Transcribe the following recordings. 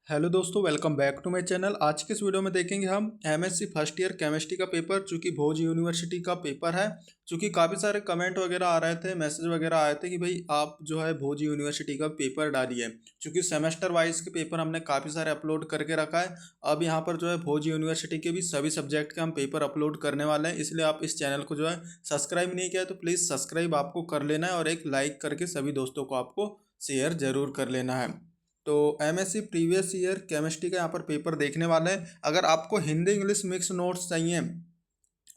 Hello दोस्तों, welcome back to my channel. आज के इस वीडियो में देखेंगे हम एमएससी फर्स्ट ईयर केमिस्ट्री का पेपर, चूँकि भोज यूनिवर्सिटी का पेपर है। चूँकि काफ़ी सारे कमेंट वगैरह आ रहे थे, मैसेज वगैरह आए थे कि भाई आप जो है भोज यूनिवर्सिटी का पेपर डालिए। चूँकि सेमेस्टर वाइज के पेपर हमने काफ़ी सारे अपलोड करके रखा है। अब यहाँ पर जो है भोज यूनिवर्सिटी के भी सभी सब्जेक्ट के हम पेपर अपलोड करने वाले हैं, इसलिए आप इस चैनल को जो है सब्सक्राइब नहीं किया है तो प्लीज़ सब्सक्राइब आपको कर लेना है और एक लाइक करके सभी दोस्तों को आपको शेयर ज़रूर कर लेना है। तो एमएससी प्रीवियस ईयर केमिस्ट्री का यहाँ पर पेपर देखने वाले हैं। अगर आपको हिंदी इंग्लिश मिक्स नोट्स चाहिए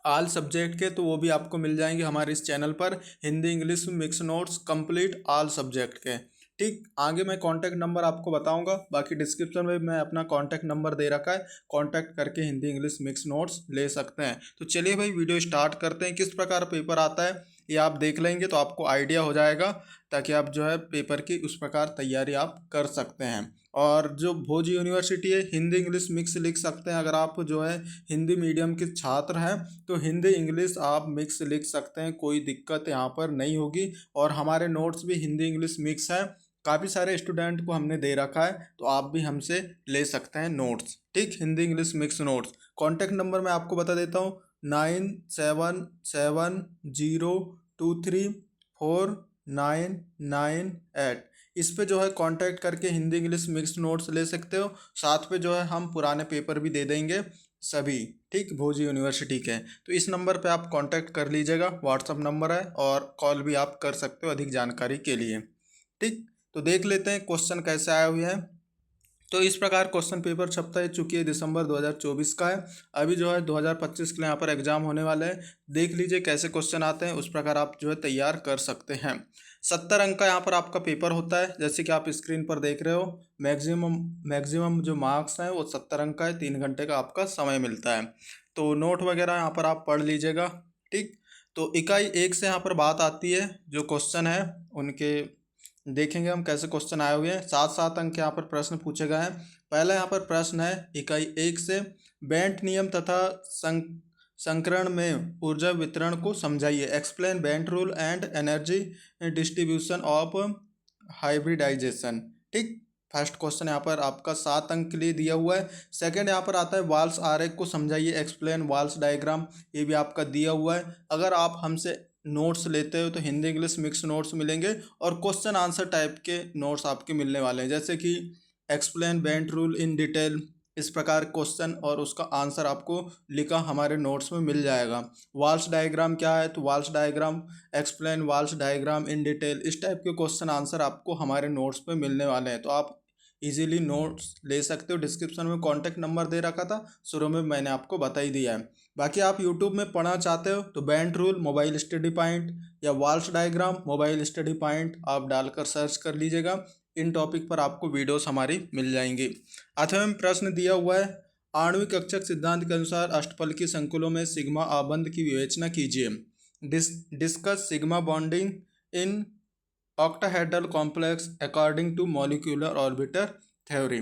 ऑल सब्जेक्ट के, तो वो भी आपको मिल जाएंगे हमारे इस चैनल पर। Hindi English mix notes complete all subject के। ठीक, आगे मैं कॉन्टैक्ट नंबर आपको बताऊंगा, बाकी डिस्क्रिप्शन में मैं अपना कॉन्टैक्ट नंबर दे रखा है, कॉन्टैक्ट करके हिंदी इंग्लिश मिक्स नोट्स ले सकते हैं। तो चलिए भाई वीडियो स्टार्ट करते हैं। किस प्रकार पेपर आता है ये आप देख लेंगे तो आपको आइडिया हो जाएगा, ताकि आप जो है पेपर की उस प्रकार तैयारी आप कर सकते हैं। और जो भोज यूनिवर्सिटी है, हिंदी इंग्लिश मिक्स लिख सकते हैं। अगर आप जो है हिंदी मीडियम के छात्र हैं तो हिंदी इंग्लिश आप मिक्स लिख सकते हैं, कोई दिक्कत यहाँ पर नहीं होगी। और हमारे नोट्स भी हिंदी इंग्लिश मिक्स है, काफ़ी सारे स्टूडेंट को हमने दे रखा है, तो आप भी हमसे ले सकते हैं नोट्स। ठीक, Hindi English mix notes. Contact number मैं आपको बता देता हूँ, 9770234998। इस पे जो है कांटेक्ट करके हिंदी इंग्लिश मिक्स्ड नोट्स ले सकते हो। साथ पे जो है हम पुराने पेपर भी दे देंगे सभी, ठीक, भोज यूनिवर्सिटी के। तो इस नंबर पे आप कांटेक्ट कर लीजिएगा, व्हाट्सअप नंबर है, और कॉल भी आप कर सकते हो अधिक जानकारी के लिए। ठीक, तो देख लेते हैं क्वेश्चन कैसे आए हुए हैं। तो इस प्रकार क्वेश्चन पेपर छपता है, चूँकि ये दिसंबर 2024 का है। अभी जो है 2025 के लिए यहाँ पर एग्जाम होने वाले हैं। देख लीजिए कैसे क्वेश्चन आते हैं, उस प्रकार आप जो है तैयार कर सकते हैं। 70 अंक का यहाँ पर आपका पेपर होता है, जैसे कि आप स्क्रीन पर देख रहे हो। मैक्सिमम मैक्सिमम जो मार्क्स हैं वो 70 अंक का है। 3 घंटे का आपका समय मिलता है। तो नोट वगैरह यहाँ पर आप पढ़ लीजिएगा। ठीक, तो इकाई 1 से यहाँ पर बात आती है, जो क्वेश्चन है उनके देखेंगे हम कैसे क्वेश्चन आए हुए हैं। 7 अंक यहाँ पर प्रश्न पूछे गए हैं। पहला यहाँ पर प्रश्न है इकाई 1 से, बेंट नियम तथा संकरण में ऊर्जा वितरण को समझाइए। Explain bent rule and energy distribution of hybridisation. ठीक, फर्स्ट क्वेश्चन यहाँ पर आपका 7 अंक के लिए दिया हुआ है। सेकंड यहाँ पर आता है वाल्स आरेख को समझाइए। एक्सप्लेन वाल्स डायग्राम, ये भी आपका दिया हुआ है। अगर आप हमसे नोट्स लेते हो तो हिंदी इंग्लिश मिक्स नोट्स मिलेंगे, और क्वेश्चन आंसर टाइप के नोट्स आपके मिलने वाले हैं, जैसे कि explain bent rule in detail. इस प्रकार क्वेश्चन और उसका आंसर आपको लिखा हमारे नोट्स में मिल जाएगा। वाल्स डायग्राम क्या है, तो Walsh diagram, explain Walsh diagram in detail, इस टाइप के क्वेश्चन आंसर आपको हमारे नोट्स में मिलने वाले हैं। तो आप इजीली नोट्स ले सकते हो। डिस्क्रिप्शन में कॉन्टैक्ट नंबर दे रखा था, शुरू में मैंने आपको बता ही दिया है। बाकी आप यूट्यूब में पढ़ना चाहते हो तो Bent rule mobile study point या Walsh diagram mobile study point आप डालकर सर्च कर लीजिएगा। इन टॉपिक पर आपको वीडियोस हमारी मिल जाएंगी। 8वें प्रश्न दिया हुआ है, आणविक कक्षक सिद्धांत के अनुसार अष्टफलकीय संकुलों में सिग्मा आबंध की विवेचना कीजिए। Discuss sigma bonding in octahedral complex according to molecular orbital theory.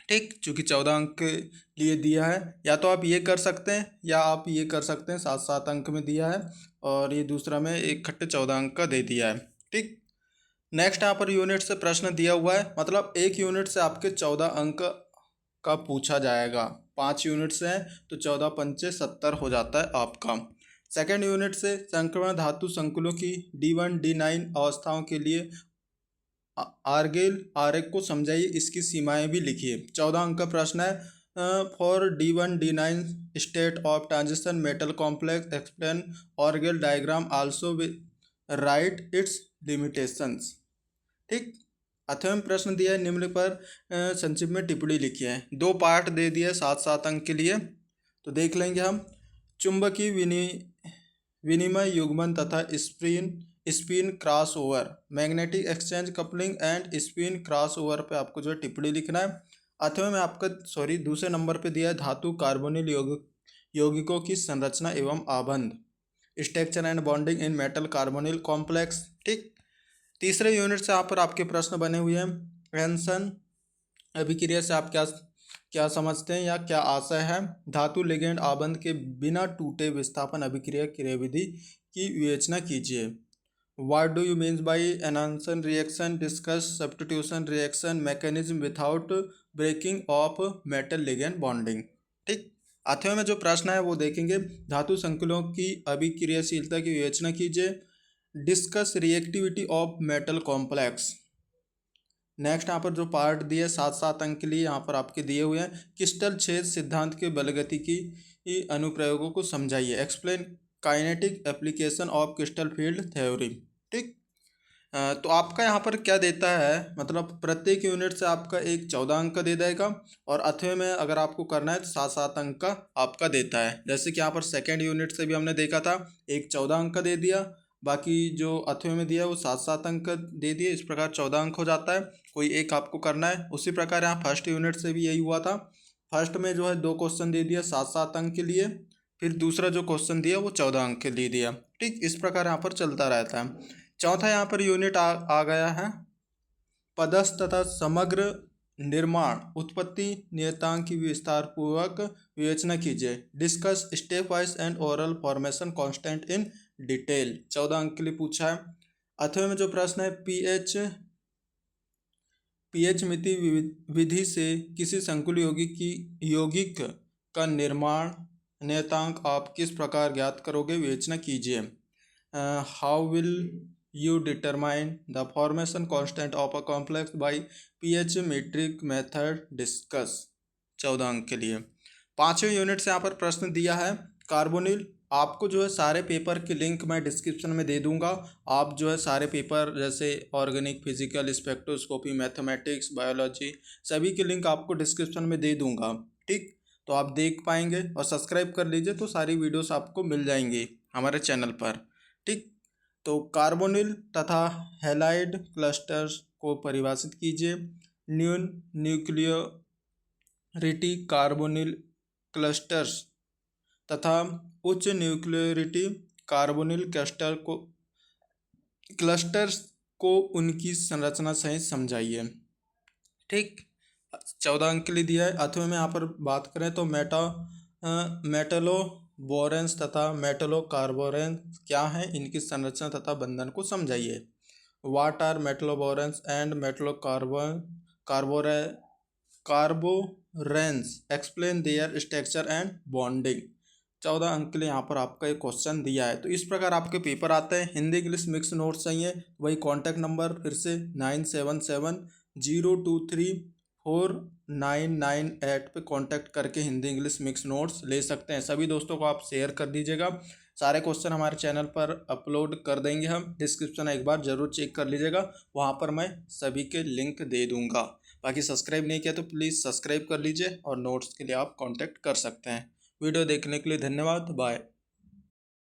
ठीक, चूँकि 14 अंक के लिए दिया है, या तो आप ये कर सकते हैं या आप ये कर सकते हैं। 7 7 अंक में दिया है, और ये दूसरा में एक खट्टे 14 अंक का दे दिया है। ठीक, नेक्स्ट यहाँ पर यूनिट से प्रश्न दिया हुआ है, मतलब एक यूनिट से आपके 14 अंक का पूछा जाएगा। 5 यूनिट से हैं तो 14 पंचे 70 हो जाता है आपका। सेकेंड यूनिट से संक्रमण धातु संकुलों की D1 D9 अवस्थाओं के लिए आर्गेल आरेख को समझाइए, इसकी सीमाएं भी लिखिए। 14 अंक का प्रश्न है, for D1 D9 state of transition metal complex explain Orgel diagram also write its limitations. ठीक, 8वें प्रश्न दिया है, निम्न पर संक्षिप्त में टिप्पणी लिखी है। 2 पार्ट दे दिए 7 7 अंक के लिए, तो देख लेंगे हम। चुंबकीय विनिमय युग्मन तथा spin cross over, magnetic exchange coupling and spin cross over पे आपको जो है टिप्पणी लिखना है। 8वें में आपका दूसरे नंबर पे दिया है धातु कार्बोनिल यौगिकों की संरचना एवं आबंध, structure and bonding in metal carbonyl complex. ठीक, तीसरे यूनिट से यहाँ पर आपके प्रश्न बने हुए हैं। एंसन अभिक्रिया से आप क्या क्या समझते हैं या क्या आशय है। धातु लिगेंड आबंध के बिना टूटे विस्थापन अभिक्रिया क्रियाविधि की विवेचना कीजिए। What do you means by anation reaction, discuss substitution reaction mechanism without breaking of metal ligand bonding. ठीक, 8वें में जो प्रश्न है वो देखेंगे, धातु संकुलों की अभिक्रियाशीलता की विवेचना कीजिए। Discuss reactivity of metal complex. Next यहाँ पर जो पार्ट दिए 7 अंक के लिए यहाँ पर आपके दिए हुए हैं, क्रिस्टल छेद सिद्धांत के बलगति की अनुप्रयोगों को समझाइए। Explain kinetic application of crystal field theory. ठीक, तो आपका यहाँ पर क्या देता है, मतलब प्रत्येक यूनिट से आपका एक 14 अंक का दे देगा, और 8वें में अगर आपको करना है तो 7 अंक का आपका देता है। जैसे कि यहाँ पर सेकेंड यूनिट से भी हमने देखा था, एक 14 अंक का दे दिया, बाकी जो 8वें में दिया वो 7 अंक का दे दिए, इस प्रकार 14 अंक हो जाता है। कोई एक आपको करना है। उसी प्रकार यहाँ फर्स्ट यूनिट से भी यही हुआ था। फर्स्ट में जो है 2 क्वेश्चन दे दिया 7 अंक के लिए, फिर दूसरा जो क्वेश्चन दिया वो 14 अंक के लिए दिया। ठीक, इस प्रकार यहाँ पर चलता रहता है। चौथा यहाँ पर यूनिट आ गया है, पदस्थ तथा समग्र निर्माण उत्पत्ति नियतांक की विस्तार पूर्वक विवेचना कीजिए। Discuss step wise and oral formation constant in detail. 14 अंक के लिए पूछा है। 8वें में जो प्रश्न है, पीएच मिति विधि से किसी संकुल यौगिक का निर्माण नियतांक आप किस प्रकार ज्ञात करोगे, विवेचना कीजिए। How will you determine the formation constant of a complex by pH metric method, discuss। 14 अंक के लिए। 5वें यूनिट से यहाँ पर प्रश्न दिया है, कार्बोनिल। आपको जो है सारे पेपर के लिंक मैं डिस्क्रिप्शन में दे दूंगा। आप जो है सारे पेपर जैसे organic, physical, spectroscopy, mathematics, biology, सभी के लिंक आपको डिस्क्रिप्शन में दे दूंगा। ठीक, तो आप देख पाएंगे, और सब्सक्राइब कर लीजिए तो सारी वीडियोस आपको मिल जाएंगी हमारे चैनल पर। ठीक, तो कार्बोनिल तथा हैलाइड क्लस्टर्स को परिभाषित कीजिए। न्यून न्यूक्लियोरिटी कार्बोनिल क्लस्टर्स तथा उच्च न्यूक्लियोरिटी कार्बोनिल क्लस्टर्स को उनकी संरचना सहित समझाइए। ठीक, 14 अंक के लिए दिया है। 8वें में यहाँ पर बात करें तो मेटलो बोरेंस तथा मेटलोकार्बोरेंस क्या है, इनकी संरचना तथा बंधन को समझाइए। What are metalloboranes and carboranes, explain their structure and bonding. 14 अंक के लिए यहाँ पर आपका एक क्वेश्चन दिया है। तो इस प्रकार आपके पेपर आते हैं। हिंदी इंग्लिश मिक्स नोट्स चाहिए, वही कॉन्टैक्ट नंबर फिर से 9770234998 पे कांटेक्ट करके हिंदी इंग्लिश मिक्स नोट्स ले सकते हैं। सभी दोस्तों को आप शेयर कर दीजिएगा। सारे क्वेश्चन हमारे चैनल पर अपलोड कर देंगे हम। डिस्क्रिप्शन एक बार जरूर चेक कर लीजिएगा, वहाँ पर मैं सभी के लिंक दे दूँगा। बाकी सब्सक्राइब नहीं किया तो प्लीज़ सब्सक्राइब कर लीजिए, और नोट्स के लिए आप कॉन्टैक्ट कर सकते हैं। वीडियो देखने के लिए धन्यवाद। बाय।